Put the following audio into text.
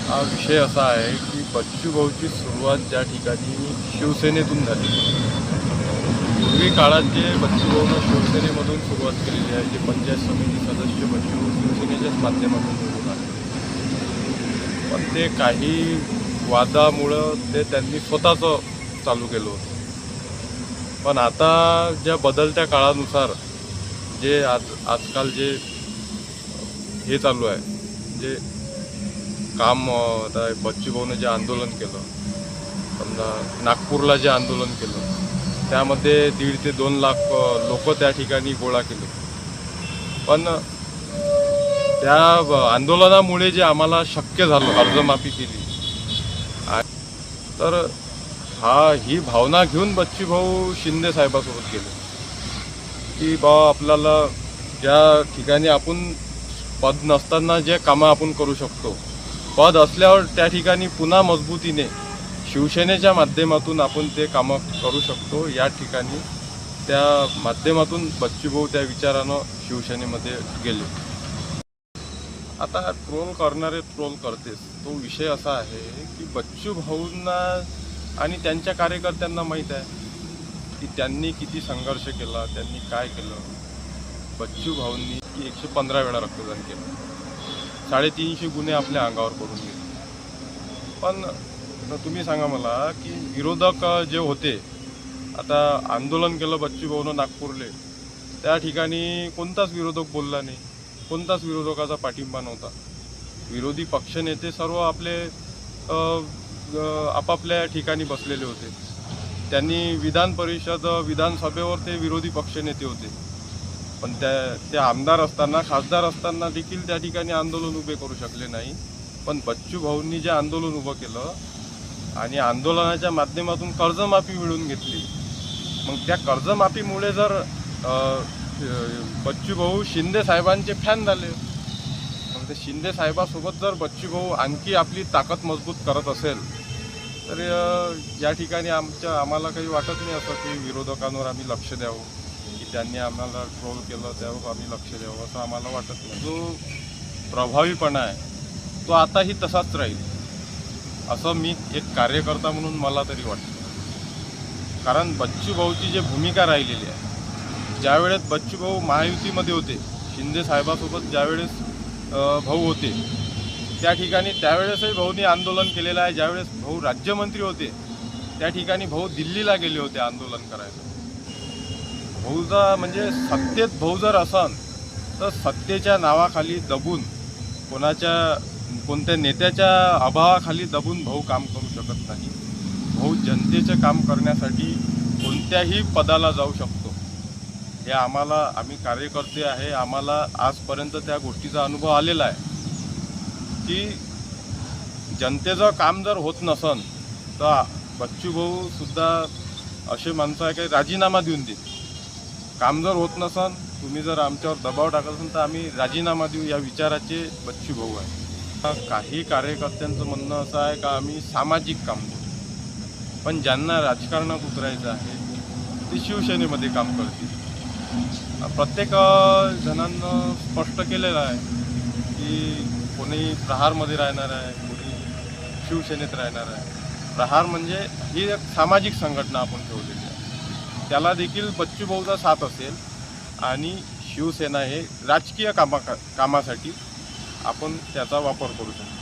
हा विषय असा आहे की बच्चूभाऊची सुरुवात ज्या ठिकाणी शिवसेनेतून झाली. पूर्वी काळात जे बच्चूभाऊनं शिवसेनेमधून सुरुवात केलेली आहे, जे पंचायत समिती सदस्य बच्चूभाऊ शिवसेनेच्याच माध्यमातून निवडून आले, पण ते काही वादामुळं ते त्यांनी स्वतःचं चालू केलं होतं. पण आता ज्या बदलत्या काळानुसार जे आजकाल जे हे चालू आहे, जे काम आता बच्चूभाऊनं जे आंदोलन केलं, समजा नागपूरला जे आंदोलन केलं, त्यामध्ये 1.5 ते 2 लाख लोक त्या ठिकाणी गोळा केले. पण त्या आंदोलनामुळे जे आम्हाला शक्य झालं, कर्जमाफी केली, तर ही भावना घेऊन बच्चूभाऊ शिंदे साहेबासोबत गेले की बा आपल्याला ज्या ठिकाणी आपण पद नसताना जे कामं आपण करू शकतो, पद असल्यावर त्या ठिकाणी पुन्हा मजबूतीने शिवसेनेच्या माध्यमातून आपण ते कामं करू शकतो. या ठिकाणी त्या माध्यमातून बच्चूभाऊ त्या विचारानं शिवसेनेमध्ये गेले. आता ट्रोल करणारे ट्रोल करतेच. तो विषय असा आहे की बच्चूभाऊंना आणि त्यांच्या कार्यकर्त्यांना माहीत आहे की त्यांनी किती संघर्ष केला, त्यांनी काय केलं. बच्चूभाऊंनी 115 वेळा रक्तदान केलं, 350 गुन्हे आपल्या अंगावर करून घेतले. पण तुम्ही सांगा मला की विरोधक जे होते, आता आंदोलन केलं बच्चूभाऊनं नागपूरले, त्या ठिकाणी कोणताच विरोधक बोलला नाही, कोणताच विरोधकाचा पाठिंबा नव्हता. विरोधी पक्षनेते सर्व आपले आपापल्या ठिकाणी बसलेले होते. त्यांनी विधान परिषद विधानसभेवर ते विरोधी पक्षनेते होते, पण ते आमदार असताना, खासदार असताना देखील त्या ठिकाणी आंदोलन उभे करू शकले नाही. पण बच्चूभाऊंनी जे आंदोलन उभं केलं आणि आंदोलनाच्या माध्यमातून कर्जमाफी मिळवून घेतली, मग त्या कर्जमाफीमुळे जर बच्चूभाऊ शिंदे साहेबांचे फॅन झाले, मग ते शिंदे साहेबासोबत जर बच्चूभाऊ आणखी आपली ताकद मजबूत करत असेल, तर या ठिकाणी आम्हाला काही वाटत नाही असं की विरोधकांवर आम्ही लक्ष द्यावं, की त्यांनी आम्हाला ट्रोल केलं त्यावर आम्ही लक्ष द्यावं, असं आम्हाला वाटत नाही. जो प्रभावीपणा आहे तो आताही तसाच राहील, असं मी एक कार्यकर्ता म्हणून मला तरी वाटतं. कारण बच्चूभाऊची जी भूमिका राहिलेली आहे, ज्यावेळेस बच्चूभाऊ महायुतीमध्ये होते, शिंदे साहेबासोबत ज्यावेळेस भाऊ होते, त्या ठिकाणी त्यावेळेसही भाऊनी आंदोलन केलेलं आहे. ज्यावेळेस भाऊ राज्यमंत्री होते, त्या ठिकाणी भाऊ दिल्लीला गेले होते आंदोलन करायला. भाऊचा म्हणजे सत्तेत भाऊ जर असन तर सत्तेच्या नावाखाली दबून, कोणत्या नेत्याच्या अभावाखाली दबून भाऊ काम करू शकत नाही. भाऊ जनतेचं काम करण्यासाठी कोणत्याही पदाला जाऊ शकतो. हे आम्ही कार्यकर्ते आहे, आम्हाला आजपर्यंत त्या गोष्टीचा अनुभव आलेला आहे की जनतेचं काम जर होत नसन तर बच्चूभाऊ सुद्धा असे माणसं आहे की राजीनामा देऊन देईल. काम जर होत नसन, तुम्ही जर आमच्यावर दबाव टाकत असाल तर आम्ही राजीनामा देऊ, या विचाराचे बच्चूभाऊ आहे. काही कार्यकर्त्यांचं म्हणणं असं आहे का आम्ही सामाजिक काम करू, पण ज्यांना राजकारणात उतरायचं आहे ते शिवसेनेमध्ये काम करतील. प्रत्येक जणांना स्पष्ट केलेलं आहे की कोणी प्रहारमध्ये राहणार आहे, कोणी शिवसेनेत राहणार आहे. प्रहार म्हणजे ही एक सामाजिक संघटना आपण ठेवलेली आहे, त्याला देखील बच्चूभाऊचा साथ असेल. आणि शिवसेना हे राजकीय कामासाठी आपण त्याचा वापर करू शकतो.